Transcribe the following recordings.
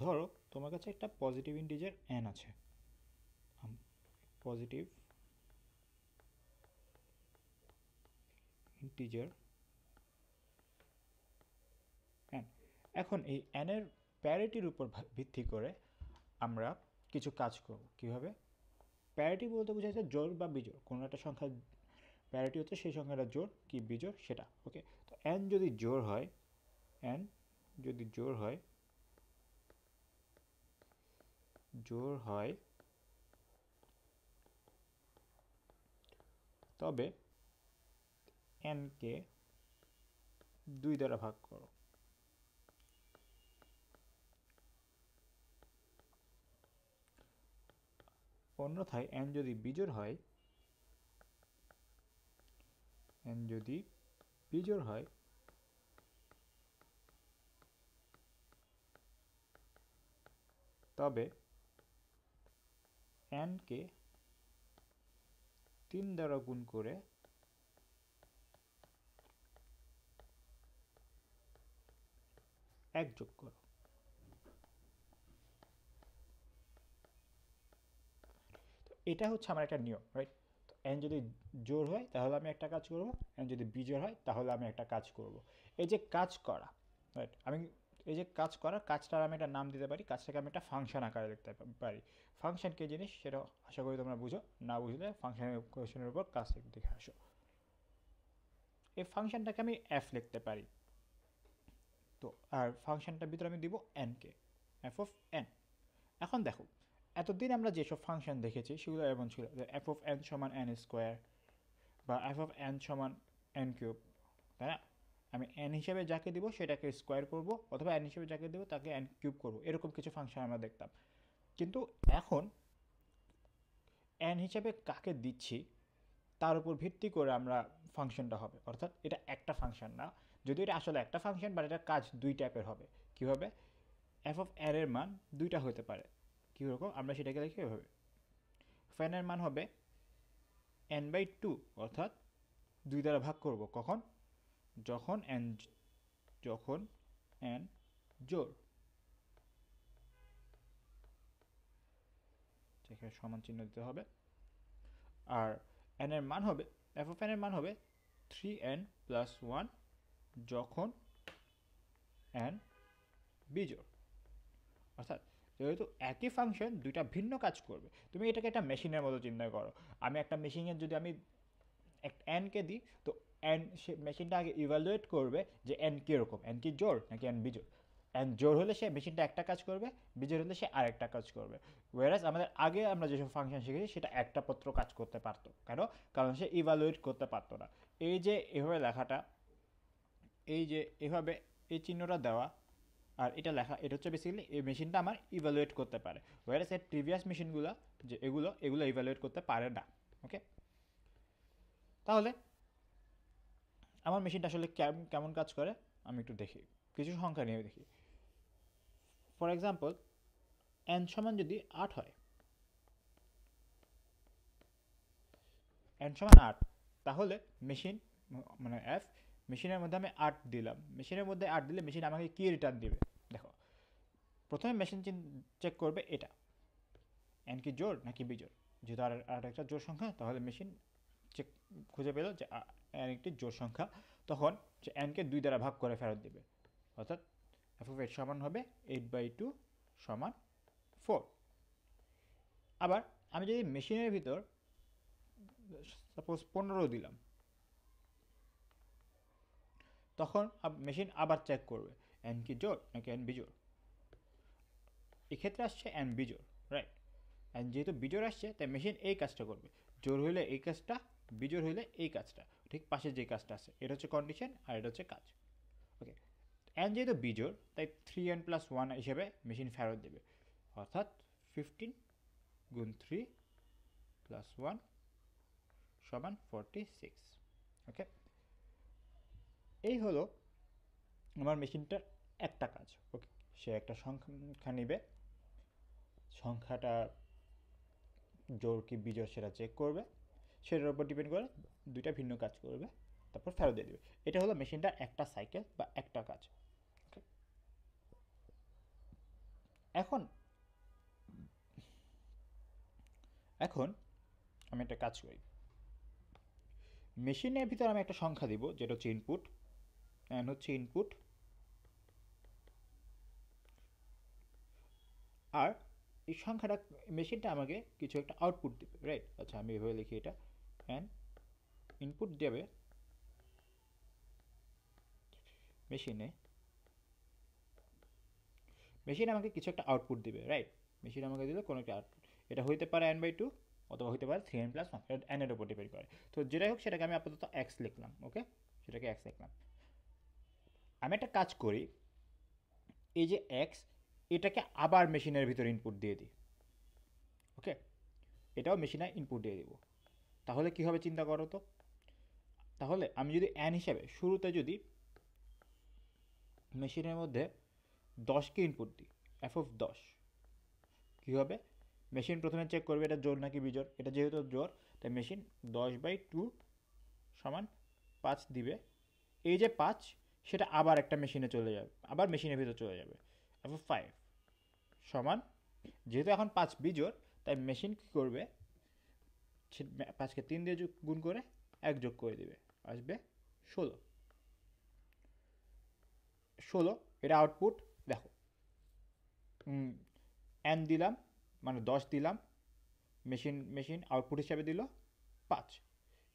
ধরো তোমার কাছে একটা পজিটিভ ইন্টিজার n আছে, পজিটিভ ইন্টিজার n। এখন এই n এর প্যারিটির উপর ভিত্তি করে আমরা কিছু কাজ করব। কীভাবে? প্যারিটি বলতে বোঝাচ্ছে জোড় বা বিজোড়, কোনো একটা সংখ্যা প্যারিটি হচ্ছে সেই সংখ্যাটা জোড় কি বিজোড় সেটা। ওকে, তো n যদি জোড় হয়, n যদি জোড় হয়, জোড় হয় তবে n কে 2 দ্বারা ভাগ করো। অন্যথায় n যদি বিজোড় হয়, n যদি বিজোড় হয় তবে n কে 3 দ্বারা গুণ করে 1 যোগ করো। এটা হচ্ছে আমার একটা নিয়ম, রাইট? তো n যদি জোড় হয় তাহলে আমি একটা কাজ করব, n যদি বিজোড় হয় তাহলে আমি একটা কাজ করব। এই যে কাজ করা, রাইট, আমি এই যে কাজ করা, কাজটার আমি একটা নাম দিতে পারি, কাজটাকে আমি একটা ফাংশন আকারে লিখতে পারি। ফাংশন কি জিনিস সেটা আশা করি তোমরা বুঝো, না বুঝলে ফাংশনের কোয়েশনের উপর কাজ দেখে আসো। এই ফাংশনটাকে আমি f লিখতে পারি, তো আর ফাংশনটার ভিতরে আমি দিব n K, f of n। এখন দেখো, এতদিন আমরা যেসব ফাংশন দেখেছি সেগুলো এমন ছিল যে এফ অফ এন সমান এন স্কোয়ার বা এফ অফ এন সমান এন কিউব, তাই না? আমি এন হিসেবে যাকে দিব সেটাকে স্কোয়ার করব, অথবা এন হিসেবে যাকে দেবো তাকে এন কিউব করব, এরকম কিছু ফাংশন আমরা দেখতাম। কিন্তু এখন এন হিসেবে কাকে দিচ্ছি তার উপর ভিত্তি করে আমরা ফাংশনটা হবে, অর্থাৎ এটা একটা ফাংশন না, যদি এটা আসলে একটা ফাংশন, বাট এটা কাজ দুই টাইপের হবে। কীভাবে? এফ অফ এন এর মান দুইটা হতে পারে। কীরকম? আমরা সেটাকে লিখি এভাবে, ফ্যানের মান হবে n/2, অর্থাৎ 2 দ্বারা ভাগ করব কখন? যখন n জোড়, যেখানে সমান চিহ্ন দিতে হবে। আর n এর মান হবে, f অফ n এর মান হবে 3n+1 যখন n বিজোড়। অর্থাৎ যেহেতু একই ফাংশন দুইটা ভিন্ন কাজ করবে, তুমি এটাকে একটা মেশিনের মতো চিন্তা করো। আমি একটা মেশিনের যদি আমি n কে দিই, তো n সে মেশিনটা আগে ইভালুয়েট করবে যে n কীরকম, n কি জোড় নাকি n বিজোড়। n জোড় হলে সে মেশিনটা একটা কাজ করবে, বিজোড় হলে সে আরেকটা কাজ করবে। ওয়ারাস আমাদের আগে আমরা যেসব ফাংশন শিখেছি সেটা একটা পত্র কাজ করতে পারতো, কেন? কারণ সে ইভালুয়েট করতে পারতো না। এই যে এভাবে লেখাটা, এই যে এভাবে এই চিহ্নটা দেওয়া আর এটা লেখা, এটা হচ্ছে বেসিক্যালি এই মেশিনটা আমার ইভালুয়েট করতে পারে, ওয়ারাস এর প্রিভিয়াস মেশিনগুলো যে এগুলো এগুলো ইভালুয়েট করতে পারে না। ওকে, তাহলে আমার মেশিনটা আসলে কেমন কাজ করে আমি একটু দেখি, কিছু সংখ্যা নিয়ে দেখি। ফর এক্সাম্পল, n সমান যদি 8 হয়, n সমান 8, তাহলে মেশিন মানে এফ, মেশিনের মধ্যে আমি 8 দিলাম, মেশিনের মধ্যে 8 দিলে মেশিন আমাকে কি রিটার্ন দিবে? দেখো, প্রথমে মেশিন চেক করবে এটা n কি জোড় নাকি বিজোড়। যেহেতু আর একটা জোড় সংখ্যা, তাহলে মেশিন চেক খুঁজে পেল যে n একটি জোড় সংখ্যা, তখন যে n কে 2 দ্বারা ভাগ করে ফেরত দিবে, অর্থাৎ এফ অফ 8 সমান হবে 8/2 সমান 4। আবার আমি যদি মেশিনের ভিতর সাপোজ 15 দিলাম, তখন মেশিন আবার চেক করবে n কি জোড় নাকি n বিজোড়। এক্ষেত্রে আসছে n বিজোড়, রাইট? অ্যান্ড যেহেতু বিজোড় আসছে তাই মেশিন এই কাজটা করবে, জোড় হইলে এই কাজটা, বিজোড় হইলে এই কাজটা, ঠিক পাশে যে কাজটা আছে, এটা হচ্ছে কন্ডিশন আর এটা হচ্ছে কাজ। ওকে, n যেহেতু বিজোড় তাই 3n+1 হিসেবে মেশিন ফেরত দেবে, অর্থাৎ 15 গুণ 3+1 সমান 46। ওকে, এই হলো আমার মেশিনটার একটা কাজ। ওকে, সে একটা সংখ্যা নেবে, সংখ্যাটা জোড় কি বিজোড় সেটা চেক করবে, সেটার উপর ডিপেন্ড করে দুইটা ভিন্ন কাজ করবে, তারপর ফেরত দিয়ে দেবে। এটা হলো মেশিনটার একটা সাইকেল বা একটা কাজ। ওকে, এখন এখন আমি একটা কাজ করি, মেশিনের ভিতর আমি একটা সংখ্যা দিব যেটা হচ্ছে ইনপুট, এন হচ্ছে ইনপুট, আর এই সংখ্যাটা মেশিনটা আমাকে কিছু একটা আউটপুট দিবে, রাইট? আচ্ছা আমি এভাবে লিখি, এটা এন ইনপুট দেবে মেশিনে, মেশিন আমাকে কিছু একটা আউটপুট দিবে, রাইট? মেশিন আমাকে দিলে কোনো একটা আউটপুট, এটা হইতে পারে n/2 অথবা হইতে পারে 3n+1, এন এর উপর ডিপেন্ড করে। তো যেটাই হোক সেটাকে আমি আপাতত এক্স লিখলাম, ওকে, সেটাকে এক্স লিখলাম। আমি একটা কাজ করি, এই যে এক্স, এটাকে আবার মেশিনের ভিতরে ইনপুট দিয়ে দিই, ওকে, এটাও মেশিনে ইনপুট দিয়ে দিব। তাহলে কি হবে চিন্তা করো তো। তাহলে আমি যদি এন হিসাবে শুরুতে যদি মেশিনের মধ্যে 10কে ইনপুট দিই, f(10), কী হবে? মেশিন প্রথমে চেক করবে এটা জোড় নাকি বিজোড়, এটা যেহেতু জোড় তাই মেশিন 10/2 সমান 5 দিবে। এই যে 5, সেটা আবার একটা মেশিনে চলে যাবে, আবার মেশিনের ভিতরে চলে যাবে, f(5) সমান, যেহেতু এখন 5 বিজোড় তাই মেশিন কী করবে, 5কে 3 দিয়ে গুণ করে 1 যোগ করে দিবে, আসবে 16। এটা আউটপুট। দেখো এন দিলাম মানে 10 দিলাম, মেশিন আউটপুট হিসাবে দিল 5।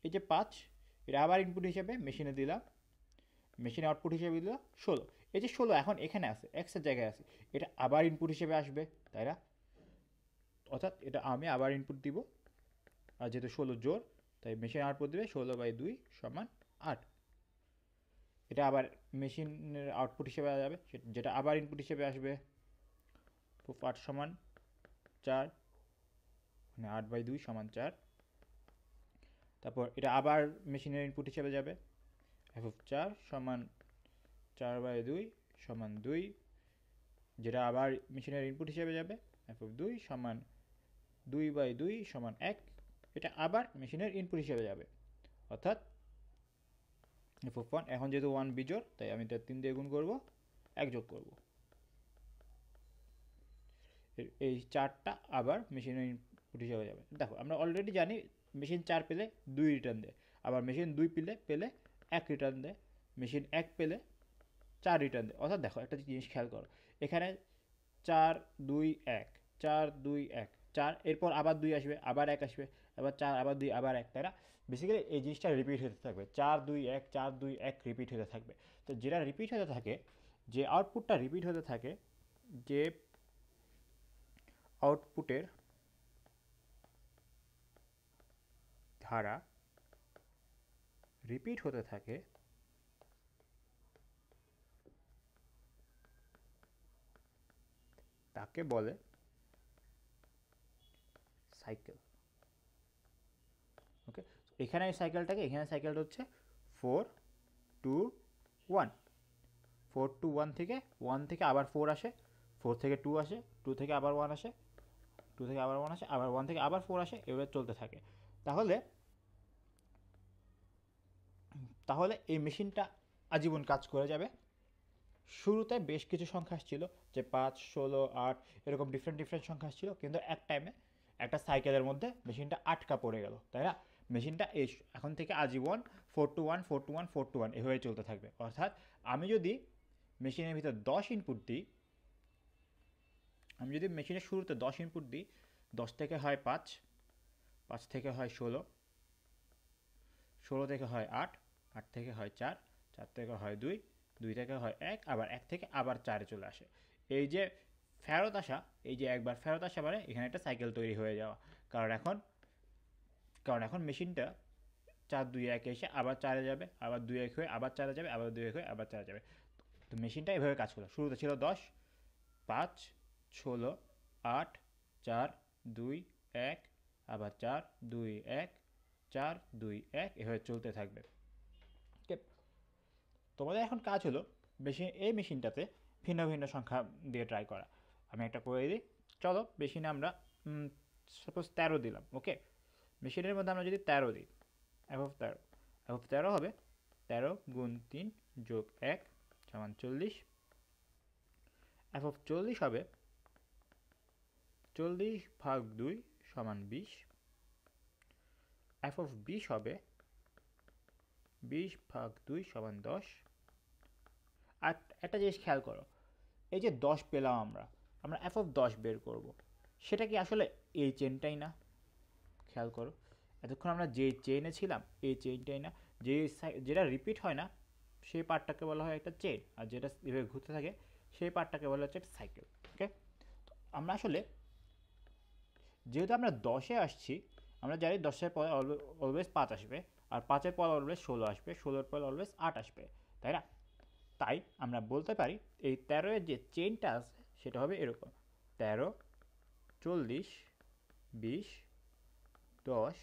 এই যে 5, এটা আবার ইনপুট হিসাবে মেশিনে দিলাম, মেশিন আউটপুট হিসেবে দিল 16। এই যে 16 এখন এখানে আছে, এক্সের জায়গায় আছে, এটা আবার ইনপুট হিসেবে আসবে, তাই না? অর্থাৎ এটা আমি আবার ইনপুট দিব, আর যেহেতু 16 জোড় তাই মেশিন আউটপুট দেবে 16/2 সমান 8। এটা আবার মেশিনের আউটপুট হিসেবে যাবে, যেটা আবার ইনপুট হিসেবে আসবে 8 সমান 4, মানে 8/2 সমান 4। তারপর এটা আবার মেশিনের ইনপুট হিসেবে যাবে, f(4) সমান 4/2 সমান 2, যেটা আবার মেশিনের ইনপুট হিসেবে যাবে, f(2) সমান 2/2 সমান 1, এটা আবার মেশিনের ইনপুট হিসেবে যাবে, অর্থাৎ f(1), এখন যেহেতু 1 বিজোড় তাই আমি এটা 3 দিয়ে গুণ করবো, 1 যোগ করবো, এই 4টা আবার মেশিনের ইনপুট হিসেবে যাবে। দেখো আমরা অলরেডি জানি মেশিন 4 পেলে 2 রিটার্ন দেয়, আবার মেশিন 2 পেলে 1 রিটার্ন দেয়, মেশিন 1 পেলে 4 রিটার্ন দেয়। অর্থাৎ দেখো একটা জিনিস খেয়াল করো, এখানে 4 2 1, 4 2 1, 4, এরপর আবার 2 আসবে, আবার 1 আসবে, আবার 4, আবার 2, আবার 1, তাই না? বেসিক্যালি এই জিনিসটা রিপিট হতে থাকবে, 4 2 1, 4 2 1 রিপিট হতে থাকবে। তো যেটা রিপিট হতে থাকে, যে আউটপুটটা রিপিট হতে থাকে, যে আউটপুটের ধারা রিপিট হতে থাকে, তাকে বলে সাইকেল, ওকে। এখানে এই সাইকেলটাকে, এখানে সাইকেলটা হচ্ছে 4 2 1, 4 to 1 থেকে 1 থেকে আবার 4 আসে, 4 থেকে 2 আসে, 2 থেকে আবার 1 আসে, 2 থেকে আবার 1 আসে, আবার 1 থেকে আবার 4 আসে, এভাবে চলতে থাকে। তাহলে তাহলে এই মেশিনটা আজীবন কাজ করে যাবে। শুরুতে বেশ কিছু সংখ্যা আসছিল, যে 5 16 8 এরকম ডিফারেন্ট সংখ্যা আসছিল, কিন্তু এক টাইমে একটা সাইকেলের মধ্যে মেশিনটা আটকা পড়ে গেল, তাই না? মেশিনটা এই এখন থেকে আজীবন 4 to 1 4 to 1 4 to 1 এভাবে চলতে থাকবে। অর্থাৎ আমি যদি মেশিনের ভিতর 10 ইনপুট দিই, আমি যদি মেশিনের শুরুতে 10 ইনপুট দিই, 10 থেকে হয় 5, 5 থেকে হয় 16, 16 থেকে হয় 8, 8 থেকে হয় 4, 4 থেকে হয় 2, 2 থেকে হয় 1, আবার 1 থেকে আবার 4 চলে আসে। এই যে ফেরত আসা, এই যে একবার ফেরত আসা মানে এখানে একটা সাইকেল তৈরি হয়ে যাওয়া। কারণ এখন মেশিনটা 4 2 1 এসে আবার 4-এ যাবে, আবার 2 1 হয়ে আবার 4-এ যাবে, আবার 2 1 হয়ে আবার 4-এ যাবে। তো মেশিনটা এভাবে কাজ করলো। শুরুতে ছিল 10, 5 16 8 4 2 1, আবার 4 2 1 4 2 1, এভাবে চলতে থাকবে। ওকে, তোমাদের এখন কাজ হলো এই মেশিনটাতে ভিন্ন ভিন্ন সংখ্যা দিয়ে ট্রাই করা। আমি একটা করে দিই, চলো মেশিনে আমরা সাপোজ 13 দিলাম, ওকে। মেশিনের মধ্যে আমরা যদি 13 দিই, f(13) হবে 13 গুণ 3 যোগ 1 সমান 40, f(40) হবে 40/2 সমান 20, f of 20 হবে 20/2 সমান 10। আর একটা জিনিস খেয়াল করো, এই যে 10 পেলাম আমরা আমরা f of 10 বের করব, সেটা কি আসলে এই চেনটাই না? খেয়াল করো, এতক্ষণ আমরা যে চেইনে ছিলাম এই চেইনটাই না? যেটা রিপিট হয় না সেই পার্টটাকে বলা হয় একটা চেইন, আর যেটা এভাবে ঘুরতে থাকে সেই পার্টটাকে বলা হচ্ছে একটা সাইকেল। ওকে, আমরা আসলে যেহেতু আমরা 10-এ আসছি, আমরা জানি 10-এর পরে অলওয়েজ 5 আসবে, আর 5-এর পর অলওয়েজ 16 আসবে, 16-এর পর অলওয়েজ 8 আসবে, তাই না? তাই আমরা বলতে পারি এই 13-এর যে চেইনটা আছে সেটা হবে এরকম: 13, 40, 20, 10,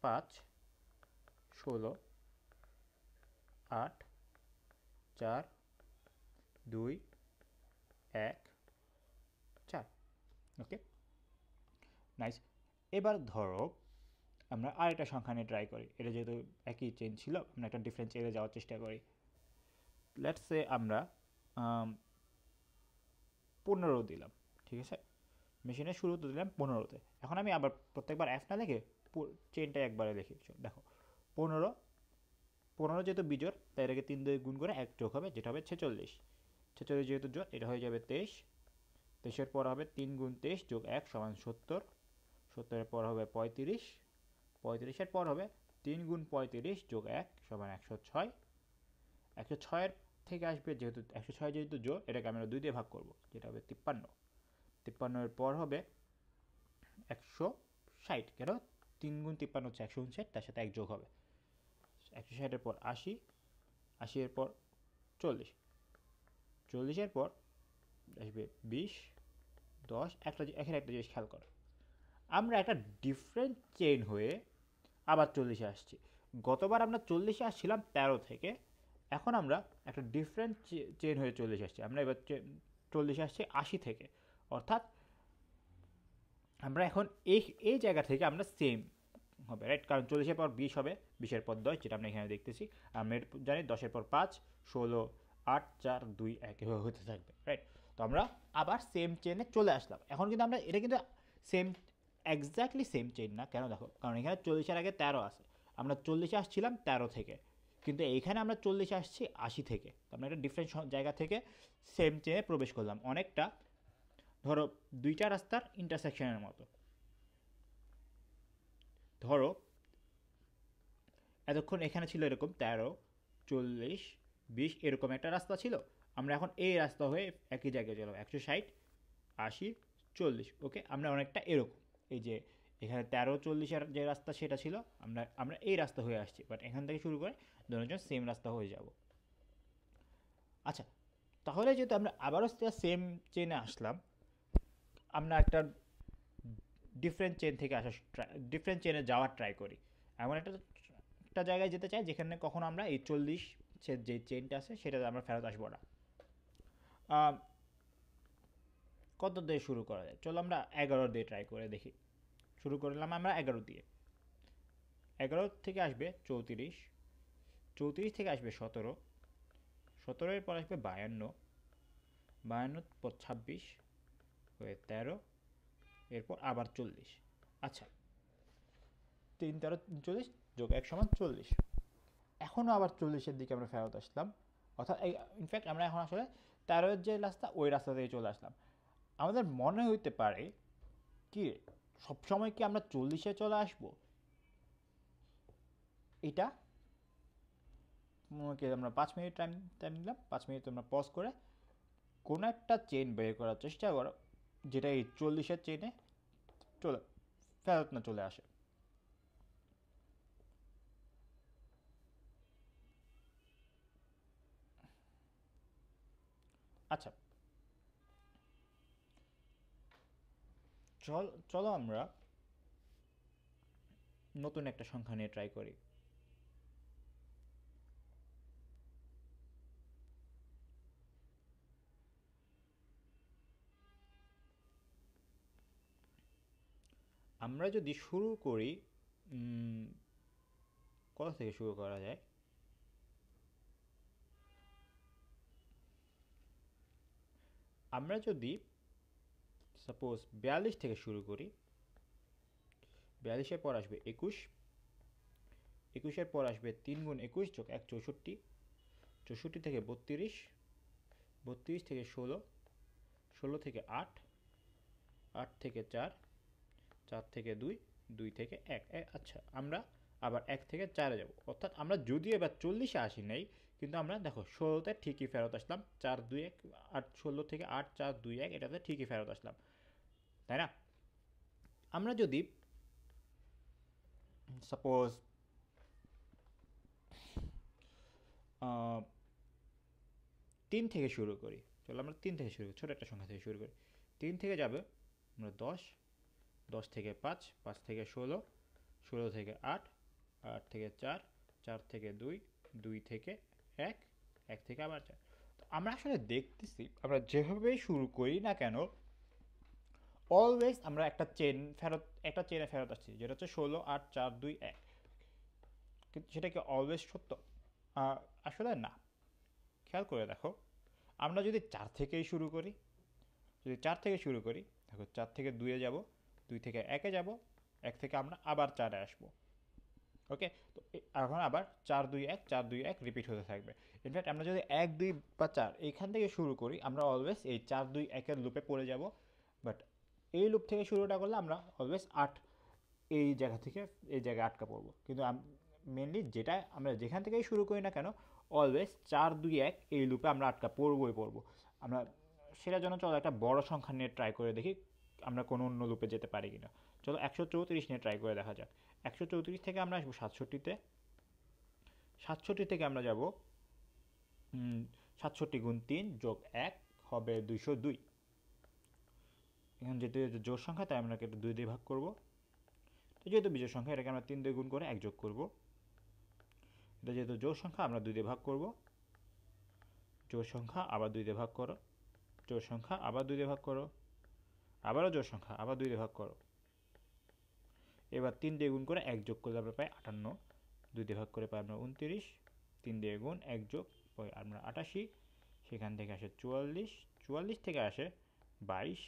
5, 16, 8, 4, 2, 1, 4। ওকে, নাইস। এবার ধরো আমরা আরেকটা সংখ্যা নিয়ে ট্রাই করি, এটা যেহেতু একই চেইন ছিল আমরা একটা ডিফারেন্ট চেইনে যাওয়ার চেষ্টা করি। লেটস সে আমরা 15 দিলাম, ঠিক আছে? মেশিনের শুরুতে দিলাম 15-তে। এখন আমি আবার প্রত্যেকবার f না লিখে চেইনটা একবারে লিখি। দেখো 15, 15 যেহেতু বিজোড় তাই এটাকে 3 দিয়ে গুণ করে 1 যোগ হবে, যেটা হবে 46। 46 যেহেতু জোড়, এটা হয়ে যাবে 23। 23-এর পর হবে 3 গুণ 23 যোগ 1 সমান 70। 70-এর পর হবে 35। 35-এর পর হবে 3 গুণ 35 যোগ 1 সমান 106। 106-এর থেকে আসবে, যেহেতু 106 যেহেতু জোড়, এটাকে আমরা 2 দিয়ে ভাগ করব, যেটা হবে 53। 53-এর পর হবে 160, কেন 3 গুণ 53 হচ্ছে 159, তার সাথে 1 যোগ হবে 160-এর পর 80, 80-এর পর 40, 40-এর পর আসবে 20, 10। এখানে একটা জিনিস খেয়াল করো, আমরা একটা ডিফারেন্ট চেইন হয়ে আবার 40-এ আসছি। গতবার আমরা 40-এ আসছিলাম 13 থেকে, এখন আমরা একটা ডিফারেন্ট চেইন হয়ে 40 আসছি। আমরা এবার 40-এ আসছি 80 থেকে, অর্থাৎ আমরা এখন এই জায়গা থেকে আমরা সেম হবে, রাইট? কারণ 40-এর পর 20 হবে, 20-এর পর 10, যেটা আমরা এখানে দেখতেছি। আমরা জানি 10-এর পর 5, 16, 8, 4, 2, 1 এভাবে হতে থাকবে, রাইট? তো আমরা আবার সেম চেনে চলে আসলাম। এখন কিন্তু আমরা এটা কিন্তু সেম, এক্স্যাক্টলি সেম চেইন না। কেন দেখো, কারণ এখানে 40-এর আগে 13 আছে, আমরা 40-এ আসছিলাম 13 থেকে, কিন্তু এইখানে আমরা 40-এ আসছি 80 থেকে। তো আমরা একটা ডিফারেন্ট জায়গা থেকে সেম চেনে প্রবেশ করলাম, অনেকটা ধরো দুইটা রাস্তার ইন্টারসেকশনের মতো। ধরো এতক্ষণ এখানে ছিল এরকম 13, 40, 20 এরকম একটা রাস্তা ছিল, আমরা এখন এই রাস্তা হয়ে একই জায়গায় চলাম 160, 80, 40। ওকে, আমরা অনেকটা এরকম, এই যে এখানে 13, 40-এর যে রাস্তা সেটা ছিল, আমরা এই রাস্তা হয়ে আসছি, বাট এখান থেকে শুরু করে দুজন সেম রাস্তা হয়ে যাব। আচ্ছা, তাহলে যেহেতু আমরা আবারও সেম চেনে আসলাম, আমরা একটা ডিফারেন্ট চেন থেকে আসা ডিফারেন্ট চেনে যাওয়ার ট্রাই করি। এমন একটা জায়গায় যেতে চাই যেখানে কখনো আমরা এই 40 যে চেনটা আছে সেটাতে আমরা ফেরত আসবো না। কত দিয়ে শুরু করা যায়? চলো আমরা 11 দিয়ে ট্রাই করে দেখি। শুরু করলাম আমরা 11 দিয়ে। 11 থেকে আসবে 34, 34 থেকে আসবে 17, 17-এর পর আসবে 52, 52 পর 26 হয়ে 13, এরপর আবার 40। আচ্ছা, 3, 13, 40 যোগ 1 সমান 40। এখনও আবার 40-এর দিকে আমরা ফেরত আসলাম, অর্থাৎ ইনফ্যাক্ট আমরা এখন আসলে 13-এর যে রাস্তা ওই রাস্তা থেকে চলে আসলাম। আমাদের মনে হইতে পারে কি সবসময় কি আমরা 40-এ চলে আসবো? এটা আমরা 5 মিনিট টাইম নিলাম, 5 মিনিট তোমরা পজ করে কোনো একটা চেন বের করার চেষ্টা করো যেটা এই 40-এর চেনে চলে ফেরত না চলে আসে। আচ্ছা, চলো আমরা নতুন একটা সংখ্যা নিয়ে ট্রাই করি। আমরা যদি শুরু করি, কোথা থেকে শুরু করা যায়? আমরা যদি সাপোজ 42 থেকে শুরু করি, 42-এর পর আসবে 21, 21-এর পর আসবে 3 গুণ 21 যোগ 1 64, 64 থেকে 32, 32 থেকে 16, 16 থেকে 8, 8 থেকে 4, 4 থেকে 2, 2 থেকে 1। আচ্ছা, আমরা আবার 1 থেকে 4-এ যাব, অর্থাৎ আমরা যদিও এবার 40-এ আসি নাই, কিন্তু আমরা দেখো 16-তে ঠিকই ফেরত আসলাম, 4 2 1, 8 16 থেকে 8 4 2 1, এটাতে ঠিকই ফেরত আসলাম, তাই না? আমরা যদি সাপোজ 3 থেকে শুরু করি, চলো আমরা 3 থেকে শুরু করি, ছোটো একটা সংখ্যা থেকে শুরু করি। 3 থেকে যাবে আমরা 10, 10 থেকে 5, 5 থেকে 16, 16 থেকে 8, 8 থেকে 4, 4 থেকে 2, 2 থেকে 1, 1 থেকে আবার 4। তো আমরা আসলে দেখতেছি আমরা যেভাবেই শুরু করি না কেন, অলওয়েজ আমরা একটা চেনে ফেরত আসছি, যেটা হচ্ছে 16 8 4 2 1। কিন্তু সেটা কি অলওয়েজ সত্য? আসলে না। খেয়াল করে দেখো, আমরা যদি 4 থেকেই শুরু করি, যদি 4 থেকে শুরু করি, দেখো 4 থেকে 2-এ যাব, 2 থেকে 1-এ যাব, 1 থেকে আমরা আবার 4-এ আসবো। ওকে, তো এখন আবার 4 2 1 4 2 1 রিপিট হতে থাকবে। ইনফ্যাক্ট আমরা যদি 1 2 বা 4 এইখান থেকে শুরু করি, আমরা অলওয়েজ এই 4 2 1-এর লুপে পড়ে যাব। বাট এই লুপ থেকে শুরুটা করলে আমরা অলওয়েজ 8 এই জায়গা থেকে এই জায়গায় আটকা পড়বো। কিন্তু মেনলি যেটা আমরা যেখান থেকেই শুরু করি না কেন, অলওয়েজ 4 2 1 এই লুপে আমরা আটকা পড়বো। আমরা সেটার জন্য চলো একটা বড় সংখ্যা নিয়ে ট্রাই করে দেখি আমরা কোনো অন্য লুপে যেতে পারি কিনা। চলো 134 নিয়ে ট্রাই করে দেখা যাক। 134 থেকে আমরা আসবো 67-তে, 67 থেকে আমরা যাব 67 গুণ 3 যোগ 1 হবে 202। এখানে যেহেতু জোড় সংখ্যা, তাই আমরা এটা 2 দিয়ে ভাগ করবো। তো যেহেতু বিজোড় সংখ্যা, এটাকে আমরা 3 দিয়ে গুণ করে 1 যোগ করবো। এটা যেহেতু জোড় সংখ্যা, আমরা 2 দিয়ে ভাগ করবো। জোড় সংখ্যা আবার 2 দিয়ে ভাগ করো, জোড় সংখ্যা আবার 2 দিয়ে ভাগ করো, আবারও জোড় সংখ্যা আবার 2 দিয়ে ভাগ করো। এবার 3 দিয়ে গুণ করে 1 যোগ করলে আমরা পাই 58, 2 দিয়ে ভাগ করে পাই আমরা 29, 3 দিয়ে গুণ 1 যোগ পাই আমরা 88, সেখান থেকে আসে 44, 44 থেকে আসে 22,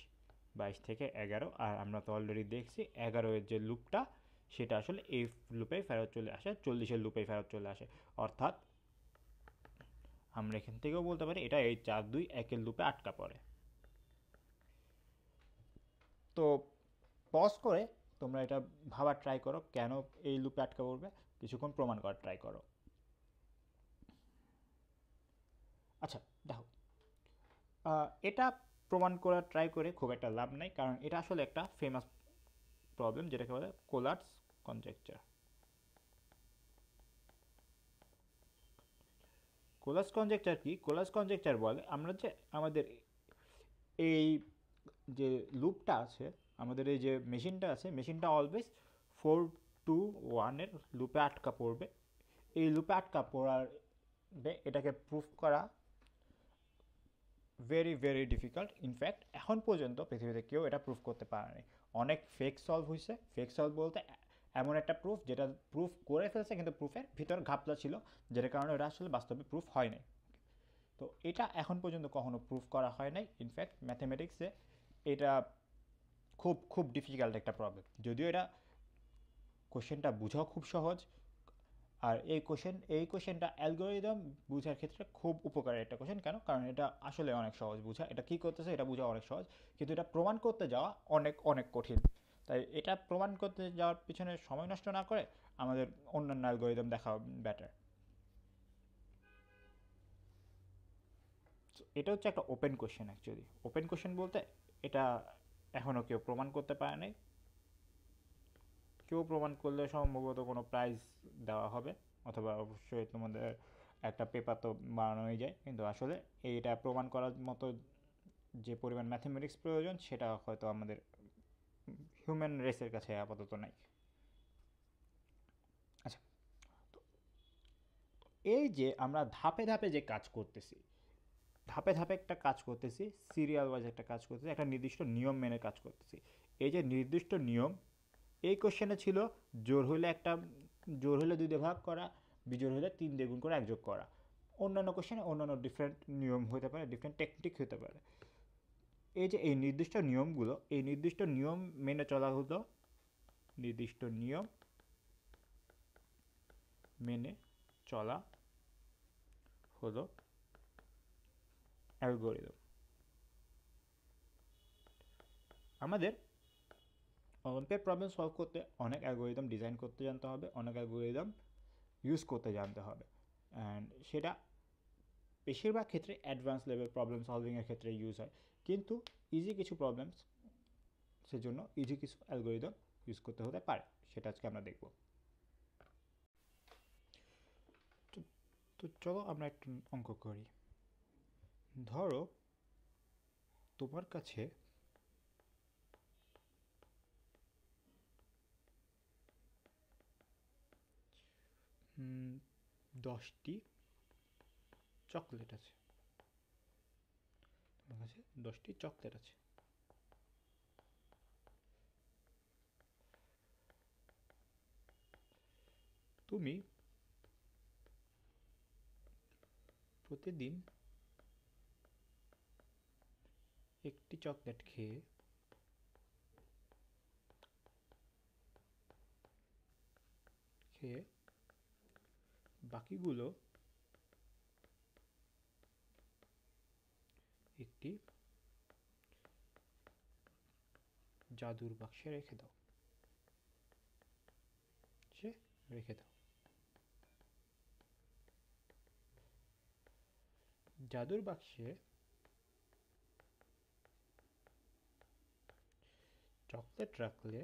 22 থেকে 11, আর আমরা তো অলরেডি দেখছি 11-এর যে লুপটা, সেটা আসলে এই লুপেই ফেরত চলে আসে, 40-এর লুপেই ফেরত চলে আসে। অর্থাৎ আমরা এখান থেকেও বলতে পারি এটা এই 4 2 1-এর লুপে আটকা পড়ে। তো পজ করে তোমরা এটা ভাবার ট্রাই করো কেন এই লুপে আটকা পড়বে, কিছুক্ষণ প্রমাণ করার ট্রাই করো। আচ্ছা দেখো, এটা প্রমাণ করার ট্রাই করে খুব একটা লাভ নাই, কারণ এটা আসলে একটা ফেমাস প্রবলেম, যেটাকে বলে কোলার্স কনজেকচার। কোলার্স কনজেকচার কি? কোলার্স কনজেকচার বলে আমরা যে আমাদের এই যে লুপটা আছে, আমাদের এই যে মেশিনটা আছে, মেশিনটা অলওয়েজ 4 2 1-এর লুপে আটকা পড়বে। এই লুপে আটকা পড়ার এটাকে প্রুফ করা ভেরি ভেরি ডিফিকাল্ট। ইনফ্যাক্ট এখন পর্যন্ত পৃথিবীতে কেউ এটা প্রুফ করতে পারেনি। অনেক ফেক সলভ হয়েছে। ফেক সলভ বলতে এমন একটা প্রুফ যেটা প্রুফ করে ফেলছে, কিন্তু প্রুফের ভিতর ঘাপলা ছিল, যেটার কারণে ওটা আসলে বাস্তবে প্রুফ হয় নাই। তো এটা এখন পর্যন্ত কখনো প্রুফ করা হয় নাই। ইনফ্যাক্ট ম্যাথমেটিক্সে এটা খুব খুব ডিফিকাল্ট একটা প্রবলেম। যদিও এটা কোশ্চেনটা বোঝাও খুব সহজ, আর এই কোশ্চেনটা অ্যালগোরিদম বোঝার ক্ষেত্রে খুব উপকারী একটা কোশ্চেন। কেন? কারণ এটা আসলে অনেক সহজ বোঝা, এটা কী করতেছে এটা বোঝা অনেক সহজ, কিন্তু এটা প্রমাণ করতে যাওয়া অনেক অনেক কঠিন। তাই এটা প্রমাণ করতে যাওয়ার পিছনে সময় নষ্ট না করে আমাদের অন্যান্য অ্যালগোরিদম দেখা বেটার। এটা হচ্ছে একটা open question. Actually open question বলতে এটা এখনও কেউ প্রমাণ করতে পারে নাই। কেউ প্রমাণ করলে সম্ভবত কোনো প্রাইজ দেওয়া হবে, অথবা অবশ্যই তোমাদের একটা পেপার তো বানানোই যায়, কিন্তু আসলে এইটা প্রমাণ করার মতো যে পরিমাণ ম্যাথমেটিক্স প্রয়োজন, সেটা হয়তো আমাদের হিউম্যান রেসের কাছে আপাতত নাই। আচ্ছা, তো এই যে আমরা ধাপে ধাপে যে কাজ করতেছি, ধাপে ধাপে একটা কাজ করতেছি, সিরিয়াল ওয়াইজ একটা কাজ করতেছি, একটা নির্দিষ্ট নিয়ম মেনে কাজ করতেছি। এই যে নির্দিষ্ট নিয়ম, এই কোশ্চেনে ছিল জোর হলে 2 দিয়ে ভাগ করা, বিজোড় হলে 3 দিয়ে গুণ করে 1 যোগ করা। অন্যান্য কোশ্চেনে অন্যান্য ডিফারেন্ট নিয়ম হতে পারে, ডিফারেন্ট টেকনিক হতে পারে। এই যে এই নির্দিষ্ট নিয়মগুলো, এই নির্দিষ্ট নিয়ম মেনে চলা হলো, নির্দিষ্ট নিয়ম মেনে চলা হলো অ্যালগোরিদম। আমাদের অলিম্পিয়াড প্রবলেম সলভ করতে অনেক অ্যালগোরিদম ডিজাইন করতে জানতে হবে, অনেক অ্যালগোরিদম ইউজ করতে জানতে হবে, অ্যান্ড সেটা বেশিরভাগ ক্ষেত্রে অ্যাডভান্স লেভেল প্রবলেম সলভিংয়ের ক্ষেত্রে ইউজ হয়, কিন্তু ইজি কিছু প্রবলেমস সেজন্য ইজি কিছু অ্যালগোরিদম ইউজ করতে হতে পারে, সেটা আজকে আমরা দেখব। তো চলো আমরা একটু অঙ্ক করি। ধরো তোমার কাছে 10টি চকলেট আছে, তোমার কাছে 10টি চকলেট আছে। তুমি প্রতিদিন একটি চকলেট খেয়ে বাকিগুলো একটি জাদুর বাক্সে রেখে দাও, রেখে দাও। জাদুর বাক্সে চকলেট রাখলে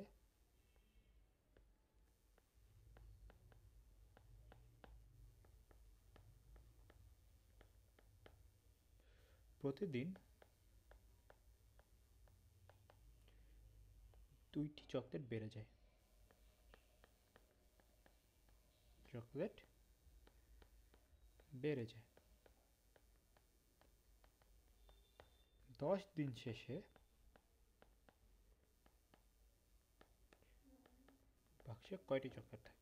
প্রতিদিন 2টি চকলেট বেড়ে যায়, চকলেট বেড়ে যায়। 10 দিন শেষে বাক্সে কয়টি চকলেট থাকবে?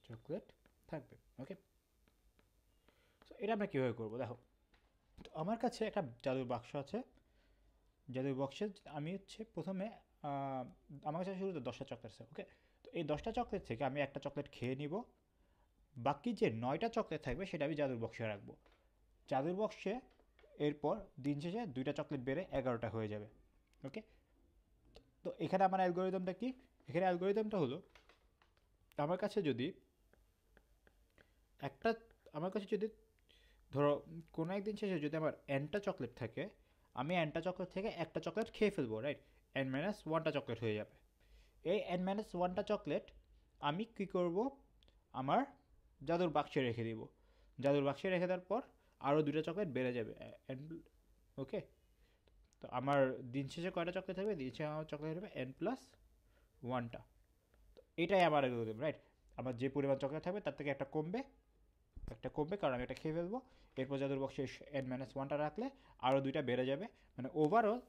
চকলেট থাকবে। ওকে, তো এটা আমরা কীভাবে করবো? দেখো, তো আমার কাছে একটা জাদুর বাক্স আছে, জাদুর বক্সে আমি প্রথমে আমার কাছে শুরুতে 10টা চকলেট আছে। ওকে, তো এই 10টা চকলেট থেকে আমি একটা চকলেট খেয়ে নিব, বাকি যে 9টা চকলেট থাকবে সেটা আমি জাদুর বক্সে রাখবো। জাদুর বক্সে এরপর দিন শেষে 2টা চকলেট বেড়ে 11টা হয়ে যাবে। ওকে, তো এখানে আমার অ্যালগোরিদমটা কি? এখানে অ্যালগোরিদমটা হলো আমার কাছে যদি একটা আমার কাছে যদি ধরো কোনো একদিন শেষে যদি আমার nটা চকলেট থাকে, আমি nটা চকলেট থেকে একটা চকলেট খেয়ে ফেলবো, রাইট? n-1টা চকলেট হয়ে যাবে। এই n-1টা চকলেট আমি কী করব? আমার জাদুর বাক্সে রেখে দিব। জাদুর বাক্সে রেখে দেওয়ার পর আরও 2টা চকলেট বেড়ে যাবে। ওকে, তো আমার দিন শেষে কয়টা চকলেট থাকবে? দিন শেষে আমার চকলেট হবে n+1টা। তো এটাই আমার অ্যালগরিদম, রাইট? আমার যে পরিমাণ চকলেট থাকবে তার থেকে একটা কমবে, কারণ আমি এটা খেয়ে ফেলবো। এরপর জাদুর বক্সে n-1টা রাখলে আরও 2টা বেড়ে যাবে, মানে ওভারঅল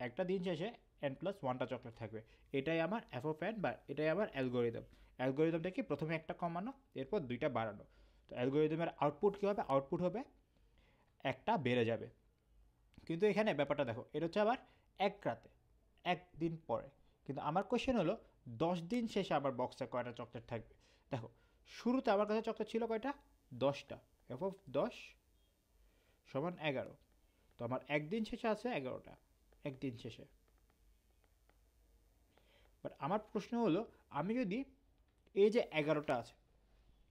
একটা দিন শেষে n+1টা চকলেট থাকবে। এটাই আমার এফ অফ এন, বা এটাই আমার অ্যালগোরিদম। অ্যালগোরিদমটা কি? প্রথমে একটা কমানো, এরপর 2টা বাড়ানো। তো অ্যালগোরিদমের আউটপুট কী হবে? আউটপুট হবে একটা বেড়ে যাবে। কিন্তু এখানে ব্যাপারটা দেখো, এটা হচ্ছে আবার এক রাতে, একদিন পরে। কিন্তু আমার কোয়েশ্চেন হলো 10 দিন শেষে আমার বক্সে কয়টা চকলেট থাকবে? দেখো, শুরুতে আমার কাছে চকলেট ছিল কয়টা? 10টা। এফ অফ 10 সমান 11। তো আমার একদিন শেষে আছে 11টা, একদিন শেষে। বাট আমার প্রশ্ন হলো, আমি যদি এই যে 11টা আছে,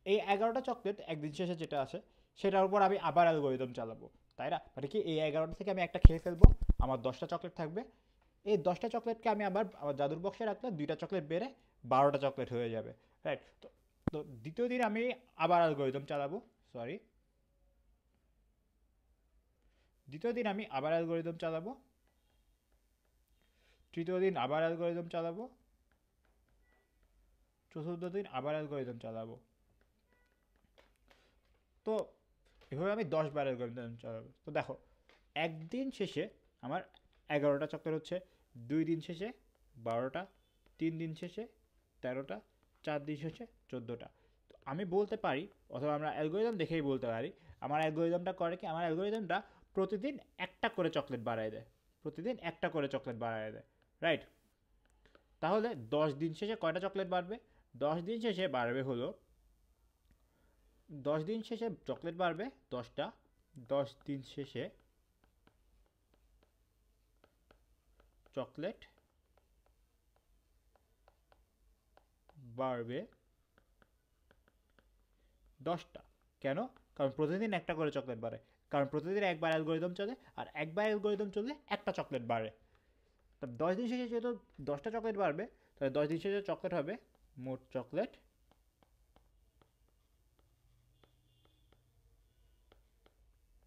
এই 11টা চকলেট একদিন শেষে যেটা আছে সেটার উপর আমি আবার অ্যালগোরিদম চালাবো, তাই না? মানে কি, এই 11টা থেকে আমি একটা খেয়ে ফেলবো, আমার 10টা চকলেট থাকবে। এই 10টা চকলেটকে আমি আবার আমার জাদুর বক্সে রাখলে 2টা চকলেট বেড়ে 12টা চকলেট হয়ে যাবে, রাইট? তো তো দ্বিতীয় দিন আমি আবার অ্যালগোরিদম চালাবো, সরি, দ্বিতীয় দিন আমি আবার অ্যালগোরিদম চালাবো, তৃতীয় দিন আবার অ্যালগোরিদম চালাবো, চতুর্থ দিন আবার অ্যালগোরিদম চালাবো। তো এভাবে আমি 10বার অ্যালগোরিদম চালাবো। তো দেখো, একদিন শেষে আমার 11টা চক্কর হচ্ছে, 2 দিন শেষে 12টা, 3 দিন শেষে 13টা, 4 দিন শেষে 14টা। তো আমি বলতে পারি, অথবা আমরা অ্যালগোরিদম দেখেই বলতে পারি, আমার অ্যালগোরিদমটা করে কি, আমার অ্যালগোরিদমটা প্রতিদিন একটা করে চকলেট বাড়ায় দেয়, প্রতিদিন একটা করে চকলেট বাড়ায় দেয়, রাইট? তাহলে 10 দিন শেষে কয়টা চকলেট বাড়বে? 10 দিন শেষে বাড়বে হলো, 10 দিন শেষে চকলেট বাড়বে 10টা, 10 দিন শেষে চকলেট বাড়বে 10টা। কেন? কারণ প্রতিদিন একটা করে চকলেট বাড়ে, কারণ প্রতিদিন একবার অ্যালগোরিদম চলে, আর একবার অ্যালগোরিদম চললে একটা চকলেট বাড়ে। তা 10 দিন শেষে যেহেতু 10টা চকলেট বাড়বে, তাহলে 10 দিন শেষে চকলেট হবে, মোট চকলেট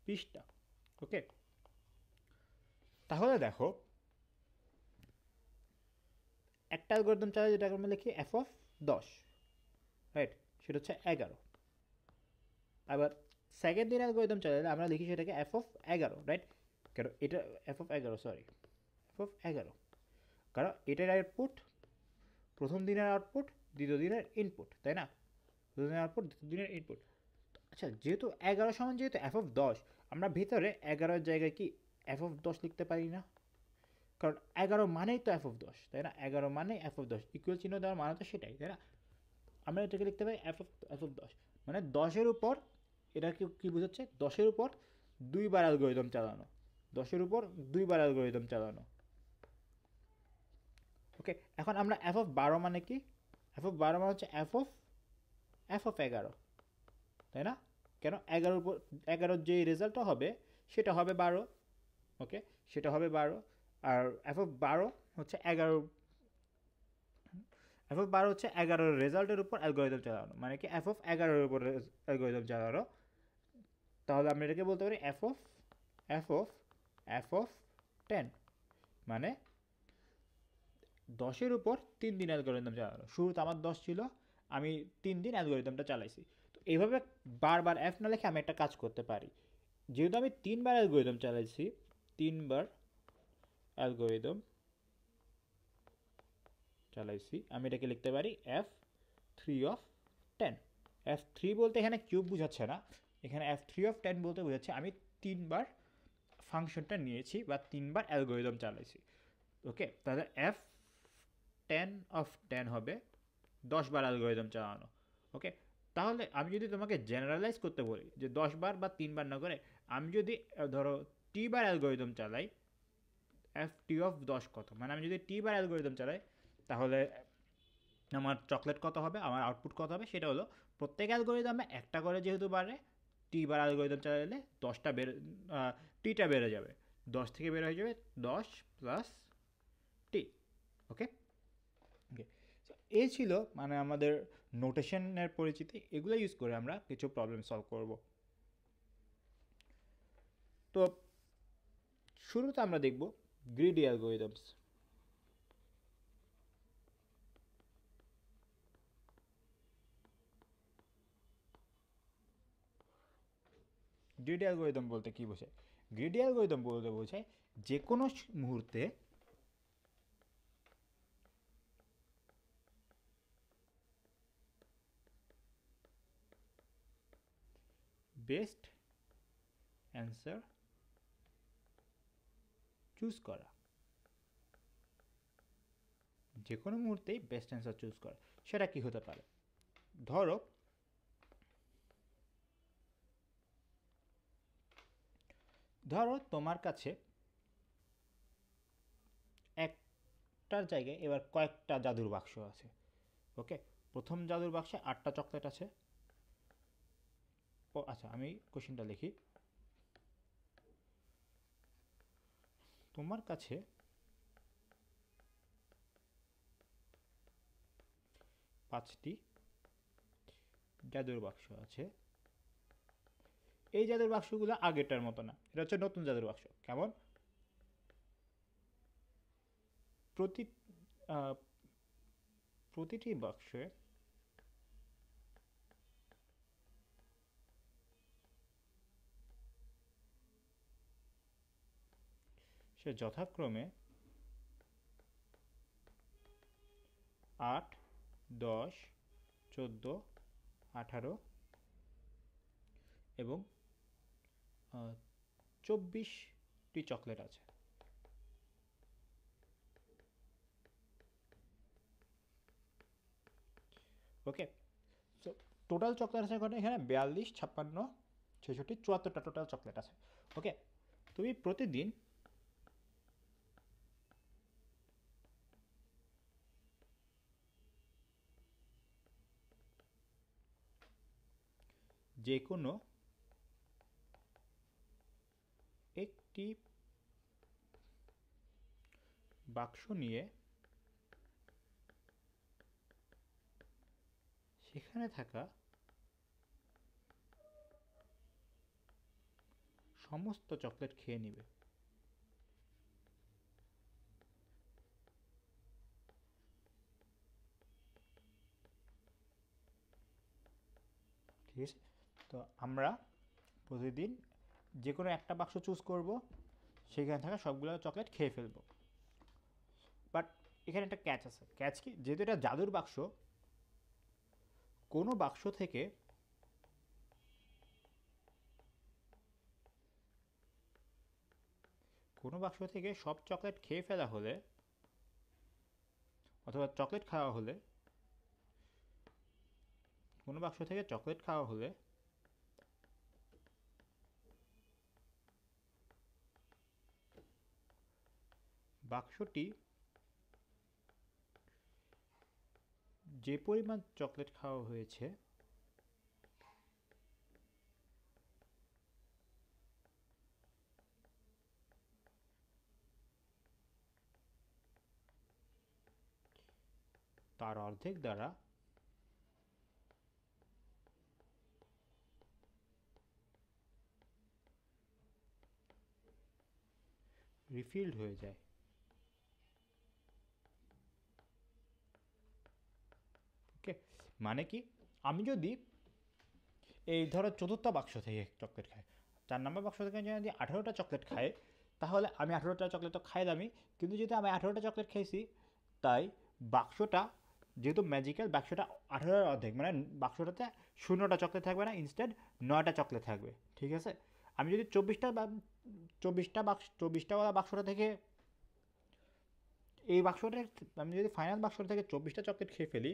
20টা। ওকে, তাহলে দেখো একটা অ্যালগোরিদম চালালে যেটা আমরা লিখি f(10), রাইট? সেটা হচ্ছে 11। আবার সেকেন্ড দিন অ্যালগোরিদম চালালে আমরা লিখি সেটাকে f(11), রাইট? কেন এটা f(11), সরি, f(11), কারণ এটার আউটপুট প্রথম দিনের আউটপুট, দ্বিতীয় দিনের ইনপুট, তাই না? প্রথম দিনের আউটপুট, দ্বিতীয় দিনের ইনপুট। আচ্ছা, যেহেতু 11 সমান যেহেতু f(10), আমরা ভিতরে 11-এর জায়গায় কি f(10) লিখতে পারি না? কারণ 11 মানেই তো f(10), তাই না? 11 মানেই f(10), ইকুয়াল চিহ্ন দেওয়ার মানে তো সেটাই, তাই না? আমরা এটাকে লিখতে পারি f(10), মানে 10-এর উপর, এটা কি বোঝাচ্ছে? 10-এর উপর 2বার অ্যালগোরিদম চালানো, 10-এর উপর 2বার অ্যালগোরিদম চালানো। ওকে, এখন আমরা f(12) মানে কি? f(12) মানে হচ্ছে f(11), তাই না? কেন? 11-এর উপর 11-র যেই রেজাল্টটা হবে সেটা হবে 12। ওকে, সেটা হবে 12। আর f(12) হচ্ছে 11, f(12) হচ্ছে 11-র রেজাল্টের উপর অ্যালগোরিদম চালানো, মানে কি f(11)-এর উপর অ্যালগোরিদম চালানো। তাহলে আমরা এটাকে বলতে পারি f(10), মানে 10-এর উপর 3 দিন অ্যালগোরিদম চালানো। শুরুতে আমার 10 ছিল, আমি 3 দিন অ্যালগোরিদমটা চালাইছি। তো এইভাবে বারবার f না লিখে আমি একটা কাজ করতে পারি। যেহেতু আমি 3বার অ্যালগোরিদম চালাইছি, 3বার অ্যালগোরিদম চালাইছি, আমি এটাকে লিখতে পারি f(3)(10). f3 বলতে এখানে কিউব বোঝাচ্ছে না, এখানে f(3)(10) বলতে বোঝাচ্ছে আমি 3বার ফাংশনটা নিয়েছি বা 3বার অ্যালগোরিদম চালাইছি। ওকে, তাহলে f(10)(10) হবে 10বার অ্যালগোরিদম চালানো। ওকে, তাহলে আমি যদি তোমাকে জেনারেলাইজ করতে বলি যে 10বার বা 3বার না করে আমি যদি ধরো টি-বার অ্যালগোরিদম চালাই, f(t)(10) কত? মানে আমি যদি টি-বার অ্যালগোরিদম চালাই, তাহলে আমার চকলেট কত হবে, আমার আউটপুট কত হবে, সেটা হলো প্রত্যেক অ্যালগোরিদমে একটা করে যেহেতু বাড়ে, টি-বার অ্যালগোরিদম চালালে 10টা টিটা বেড়ে যাবে, 10 থেকে বের হয়ে যাবে 10 প্লাস টি। ওকে, ওকে, এই ছিল মানে আমাদের নোটেশনের পরিচিতি। এগুলো ইউজ করে আমরা কিছু প্রবলেম সলভ করব। তো শুরুতে আমরা দেখব গ্রিডি অ্যালগোরিদমস। গ্রিডি অ্যালগোরিদম বলতে কি বোঝায়? গ্রিডি অ্যালগোরিদম বলতে বোঝায় যে কোনো মুহূর্তে বেস্ট অ্যান্সার চুজ করা, যে কোনো মুহূর্তেই বেস্ট অ্যান্সার চুজ করা। সেটা কি হতে পারে? ধরো তোমার কাছে একটার জায়গায় এবার কয়েকটা জাদুর বাক্স আছে। ওকে, প্রথম জাদুর বাক্সে 8টা চকলেট আছে। আচ্ছা, আমি কোশ্চেনটা লিখি। তোমার কাছে 5টি জাদুর বাক্স আছে। এই জাদুর বাক্সগুলো আগেরটার মতো না, এটা হচ্ছে নতুন জাদুর বাক্স। কেমন? প্রতি প্রতিটি বাক্সে সে যথাক্রমে 8, 10, 14 18 এবং 24টি চকলেট আছে। ওকে, সো টোটাল চকলেট আছে এখানে 42, 56, 66, 74টা টোটাল চকলেট আছে। ওকে, তুমি প্রতিদিন যে কোনো একটি বাক্স নিয়ে সেখানে থাকা সমস্ত চকলেট খেয়ে নিবে। ঠিক আছে, তো আমরা প্রতিদিন যে কোনো একটা বাক্স চুজ করব, সেখানে থাকা সবগুলো চকলেট খেয়ে ফেলবো। বাট এখানে একটা ক্যাচ আছে। ক্যাচ কি? যেহেতু এটা জাদুর বাক্স, কোনো বাক্স থেকে সব চকলেট খেয়ে ফেলা হলে অথবা চকলেট খাওয়া হলে, কোনো বাক্স থেকে চকলেট খাওয়া হলে বাক্সটি যে পরিমাণ চকলেট খাওয়া হয়েছে তার অর্ধেক দ্বারা রিফিল্ড হয়ে যায়। ওকে, মানে কি? আমি যদি এই ধরো চতুর্থ বাক্স থেকে চকলেট খাই, 4 নম্বর বাক্স থেকে যদি 18টা চকলেট খাই, তাহলে আমি 18টা চকলেট তো খাই দামি, কিন্তু যেহেতু আমি 18টা চকলেট খেয়েছি, তাই বাক্সটা যেহেতু ম্যাজিক্যাল, বাক্সটা 18-এর অর্ধেক, মানে বাক্সটাতে 0টা চকলেট থাকবে না, ইনস্টেড 9টা চকলেট থাকবে। ঠিক আছে, আমি যদি 24টা বাক্সটা থেকে এই বাক্সটা, আমি যদি ফাইনাল বাক্সটা থেকে 24টা চকলেট খেয়ে ফেলি,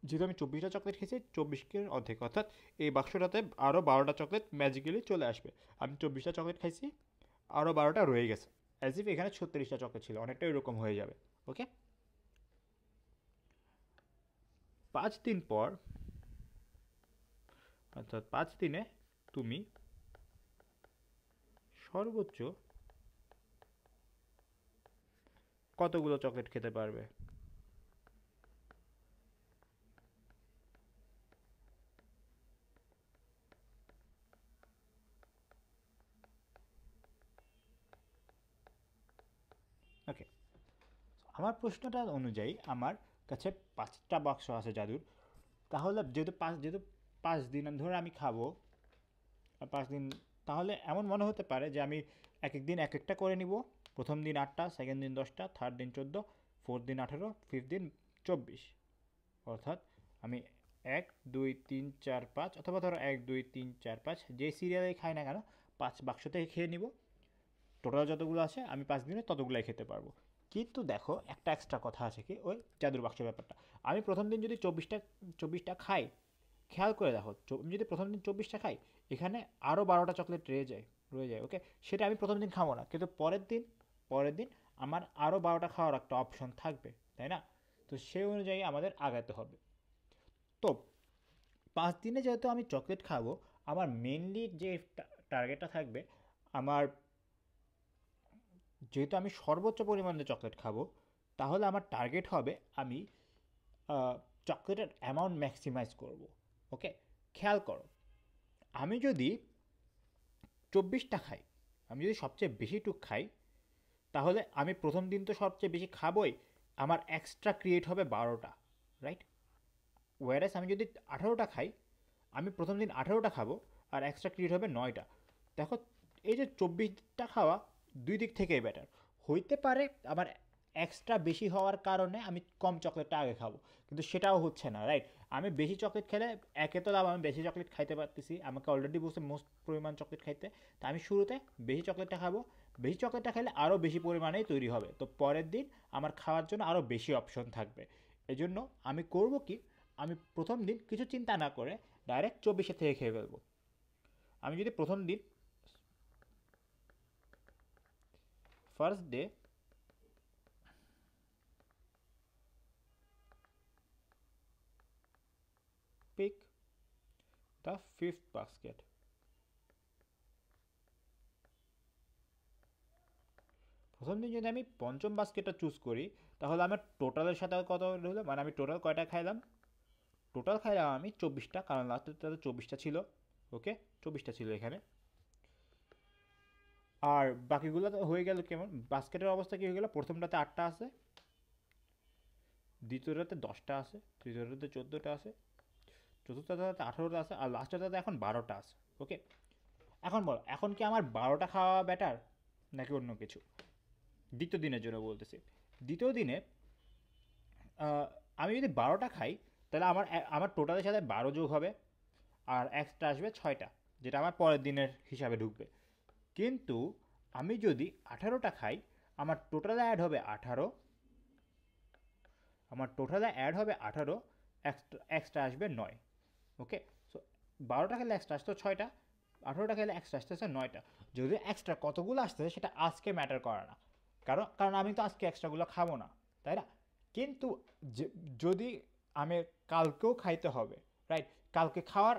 যেহেতু আমি 24টা চকলেট খেয়েছি, 24-এর অর্ধেক, অর্থাৎ এই বাক্সটাতে আরও 12টা চকলেট ম্যাজিক্যালি চলে আসবে। আমি 24টা চকলেট খাইছি, আরও 12টা রয়ে গেছে, অ্যাজ ইফ এখানে 36টা চকলেট ছিল, অনেকটা এরকম হয়ে যাবে। ওকে, 5 দিন পর, অর্থাৎ 5 দিনে তুমি সর্বোচ্চ কতগুলো চকলেট খেতে পারবে? ওকে, আমার প্রশ্নটা অনুযায়ী আমার কাছে 5টা বাক্স আছে জাদুর। তাহলে যেহেতু 5 দিন ধরে আমি খাবো, আর 5 দিন, তাহলে এমন মনে হতে পারে যে আমি এক এক দিন এক একটা করে নিব। প্রথম দিন 8টা, সেকেন্ড দিন 10টা, থার্ড দিন 14, ফোর্থ দিন 18, ফিফথ দিন 24। অর্থাৎ আমি 1, 2, 3, 4, 5, অথবা ধরো 1, 2, 3, 4, 5 যে সিরিয়ালে খাই না কেন, 5 বাক্স থেকে খেয়ে নিব। টোটাল যতগুলো আছে আমি 5 দিনে ততগুলাই খেতে পারবো। কিন্তু দেখো, একটা এক্সট্রা কথা আছে, কি ওই জাদুর বাক্সের ব্যাপারটা। আমি প্রথম দিন যদি 24টা খাই, খেয়াল করে দেখো, আমি যদি প্রথম দিন 24টা খাই, এখানে আরও 12টা চকলেট রয়ে যায়। ওকে, সেটা আমি প্রথম দিন খাবো না, কিন্তু পরের দিন আমার আরও 12টা খাওয়ার একটা অপশন থাকবে, তাই না? তো সেই অনুযায়ী আমাদের আগাতে হবে। তো 5 দিনে যেহেতু আমি চকলেট খাবো, আমার মেনলি যে টার্গেটটা থাকবে, আমার যেহেতু আমি সর্বোচ্চ পরিমাণে চকলেট খাবো, তাহলে আমার টার্গেট হবে আমি চকলেটের অ্যামাউন্ট ম্যাক্সিমাইজ করব। ওকে, খেয়াল করো, আমি যদি 24টা খাই, আমি যদি সবচেয়ে বেশি টুক খাই, তাহলে আমি প্রথম দিন তো সবচেয়ে বেশি খাবোই, আমার এক্সট্রা ক্রিয়েট হবে 12টা, রাইট? ওয়ারেস আমি যদি 18টা খাই, আমি প্রথম দিন 18টা খাবো, আর এক্সট্রা ক্রিয়েট হবে 9টা। দেখো, এই যে 24টা খাওয়া দুই দিক থেকেই বেটার। হইতে পারে আমার এক্সট্রা বেশি হওয়ার কারণে আমি কম চকলেটটা আগে খাবো, কিন্তু সেটাও হচ্ছে না, রাইট? আমি বেশি চকলেট খেলে একে তো লাভ, আমি বেশি চকলেট খাইতে পারতেছি, আমাকে অলরেডি বলছে মোস্ট পরিমাণ চকলেট খাইতে, তো আমি শুরুতে বেশি চকলেটটা খাবো, বেশি চকলেটটা খেলে আরও বেশি পরিমাণেই তৈরি হবে, তো পরের দিন আমার খাওয়ার জন্য আরও বেশি অপশন থাকবে। এই জন্য আমি করব কি, আমি প্রথম দিন কিছু চিন্তা না করে ডাইরেক্ট 24 থেকে খেয়ে ফেলবো। আমি যদি প্রথম দিন first day pick the fifth basket, প্রথম দিন যদি আমি পঞ্চম বাস্কেটটা চুজ করি, তাহলে আমার টোটালের সাথে কত হলো, মানে আমি টোটাল কয়টা খাইলাম, টোটাল খাইলাম আমি 24টা, কারণ লাস্টেরটাতে 24টা ছিল। ওকে, 24টা ছিল এখানে। আর বাকিগুলো তো হয়ে গেল কেমন, বাস্কেটের অবস্থা কী হয়ে গেল, প্রথমটাতে 8টা আছে, দ্বিতীয়টাতে 10টা আছে, তৃতীয়টাতে 14টা আছে, চতুর্থটাতে 18টা আছে, আর লাস্টেরটাতে এখন 12টা আছে। ওকে, এখন বলো, এখন কি আমার 12টা খাওয়া বেটার নাকি অন্য কিছু? দ্বিতীয় দিনের জন্য বলতেছি। দ্বিতীয় দিনে আমি যদি 12টা খাই, তাহলে আমার আমার টোটালের সাথে 12 যোগ হবে, আর এক্সট্রা আসবে 6টা, যেটা আমার পরের দিনের হিসাবে ঢুকবে। কিন্তু আমি যদি 18টা খাই, আমার টোটালে অ্যাড হবে 18, আমার টোটালে অ্যাড হবে 18, এক্সট্রা আসবে 9। ওকে, সো 12টা খেলে এক্সট্রা আসতো 6টা, 18টা খেলে এক্সট্রা আসতেছে 9টা। যদি এক্সট্রা কতগুলো আসতেছে সেটা আজকে ম্যাটার করে না, কারণ কারণ আমি তো আজকে এক্সট্রাগুলো খাবো না, তাই না? কিন্তু যদি আমি কালকেও খাইতে হবে, রাইট, কালকে খাওয়ার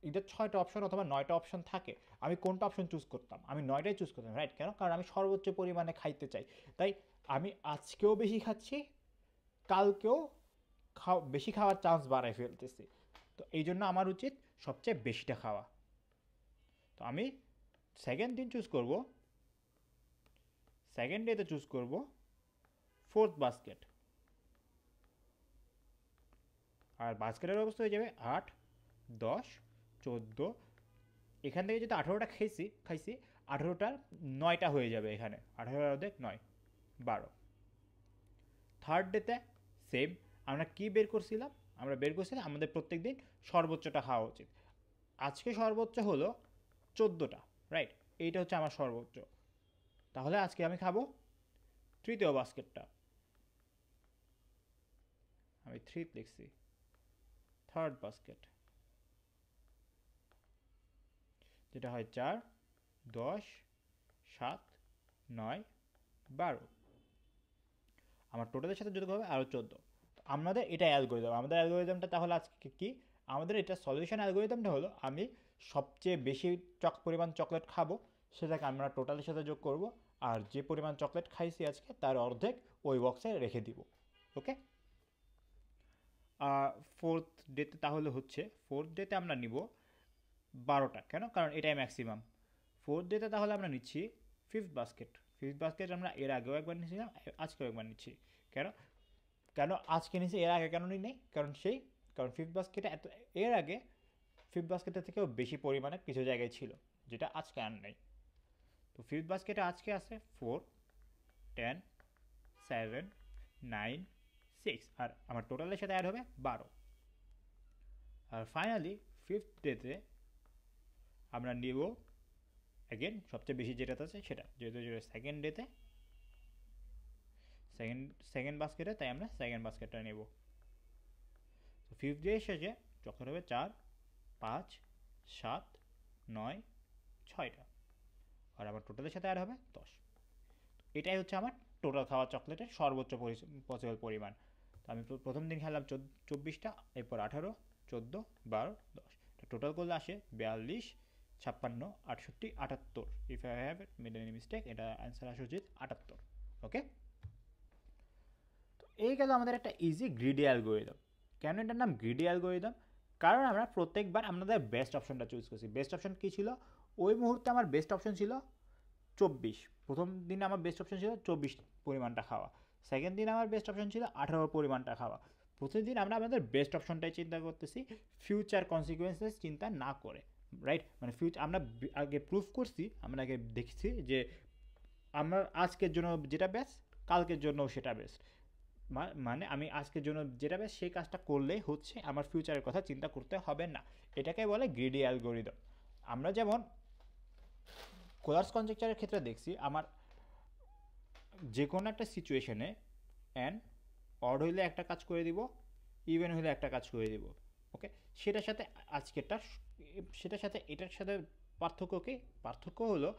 এদের 6টা অপশন অথবা 9টা অপশন থাকে, আমি কোনটা অপশন চুজ করতাম? আমি 9টাই চুজ করতাম, রাইট? কেন? কারণ আমি সর্বোচ্চ পরিমাণে খাইতে চাই, তাই আমি আজকেও বেশি খাচ্ছি, কালকেও বেশি খাওয়ার চান্স বাড়ায় ফেলতেছি, তো এই জন্য আমার উচিত সবচেয়ে বেশিটা খাওয়া। তো আমি সেকেন্ড দিন চুজ করব, সেকেন্ড ডেতে চুজ করব ফোর্থ বাস্কেট, আর বাস্কেটের অবস্থা হয়ে যাবে 8, 10, 14, এখান থেকে যদি 18টা খাইছি 18টার 9টা হয়ে যাবে, এখানে 18 অর্ধেক 9, 12। থার্ড ডেতে সেম, আমরা কি বের করছিলাম, আমরা বের করছিলাম আমাদের প্রত্যেক দিন সর্বোচ্চটা খাওয়া উচিত। আজকে সর্বোচ্চ হলো 14টা, রাইট? এইটা হচ্ছে আমার সর্বোচ্চ, তাহলে আজকে আমি খাবো তৃতীয় বাস্কেটটা, আমি 3 লিখছি। থার্ড বাস্কেট, যেটা হয় 4, 10, 7, 9, 12, আমার টোটালের সাথে যোগ হবে আরও 14। আমাদের এটা অ্যালগোরিদম, আমাদের অ্যালগোরিদমটা তাহলে আজকে কি, আমাদের এটা সলিউশন অ্যালগোরিদমটা হলো, আমি সবচেয়ে বেশি পরিমাণ চকলেট খাবো, সেটাকে আমরা টোটালের সাথে যোগ করব, আর যে পরিমাণ চকলেট খাইছি আজকে তার অর্ধেক ওই বক্সে রেখে দিব। ওকে, ফোর্থ ডেতে তাহলে হচ্ছে, ফোর্থ ডেতে আমরা নিব 12টা, কেন? কারণ এটাই ম্যাক্সিমাম। ফোর্থ ডেতে তাহলে আমরা নিচ্ছি ফিফথ বাস্কেট, ফিফথ বাস্কেট আমরা এর আগেও একবার নিয়েছিলাম, আজকেও একবার নিচ্ছি। কেন কেন আজকে নিচ্ছি, এর আগে কেন নিই নেই? কারণ ফিফথ বাস্কেটে এর আগে ফিফথ বাস্কেটের থেকেও বেশি পরিমাণে কিছু জায়গায় ছিল, যেটা আজকে আর নেই। তো ফিফথ বাস্কেটে আজকে আছে 4, 10, 7, 9, 6, আর আমার টোটালের সাথে অ্যাড হবে 12। আর ফাইনালি ফিফথ ডেতে আমরা নিব অ্যাগেন সবচেয়ে বেশি যেটা আছে সেটা, যেহেতু সেকেন্ড ডেতে সেকেন্ড বাস্কেটে, তাই আমরা সেকেন্ড বাস্কেটটা নেব। তো ফিফথ ডে শেষে চকলেট হবে 4, 5, 7, 9, 6টা, আর আমার টোটালের সাথে অ্যাড হবে 10। এটাই হচ্ছে আমার টোটাল খাওয়া চকলেটের সর্বোচ্চ পসিবল পরিমাণ। তো আমি প্রথম দিন খেলাম 24টা, এরপর 18, 14, 12, 10, টোটাল করলে আসে 42, 56, 68, 78। If I have made any mistake, এটা অ্যান্সার আসা উচিত 78। ওকে, তো এই গেল আমাদের একটা ইজি গ্রিডি অ্যালগোরিদম। কেন এটার নাম গ্রিডি অ্যালগোরিদম? কারণ আমরা প্রত্যেকবার আমাদের বেস্ট অপশনটা চুজ করছি। বেস্ট অপশন কী ছিল? ওই মুহূর্তে আমার বেস্ট অপশন ছিল 24, প্রথম দিনে আমার বেস্ট অপশন ছিল 24 পরিমাণটা খাওয়া, সেকেন্ড দিন আমার বেস্ট অপশন ছিল 18 পরিমাণটা খাওয়া। প্রতিদিন আমরা আমাদের বেস্ট অপশনটাই চিন্তা করতেছি, ফিউচার কনসিকুয়েন্সেস চিন্তা না করে, রাইট? মানে আমরা আগে প্রুফ করছি, আমরা আগে দেখছি যে আমার আজকের জন্য যেটা বেস্ট কালকের জন্যও সেটা বেস্ট। মানে আমি আজকের জন্য যেটা বেস্ট সেই কাজটা করলেই হচ্ছে, আমার ফিউচারের কথা চিন্তা করতে হবে না। এটাকে বলে গ্রিডি অ্যালগোরিদম। আমরা যেমন কোলার্স কনজেকচারের ক্ষেত্রে দেখছি, আমার যে কোনো একটা সিচুয়েশনে অ্যান্ড অড হইলে একটা কাজ করে দিব, ইভেন হইলে একটা কাজ করে দিব। ওকে, সেটার সাথে আজকেরটা, সেটার সাথে এটার সাথে পার্থক্য কি? পার্থক্য হলো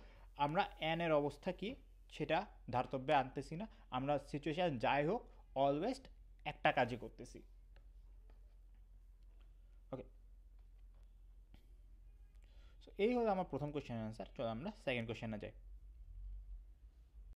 আমরা এর অবস্থা কি সেটা ধার্তব্যে আনতেছি না, আমরা সিচুয়েশান যাই হোক অলওয়েজ একটা কাজই করতেছি। ওকে, সো এই হলো আমার প্রথম কোশ্চেনের অ্যান্সার। চলো আমরা সেকেন্ড কোশ্চেনে যাই।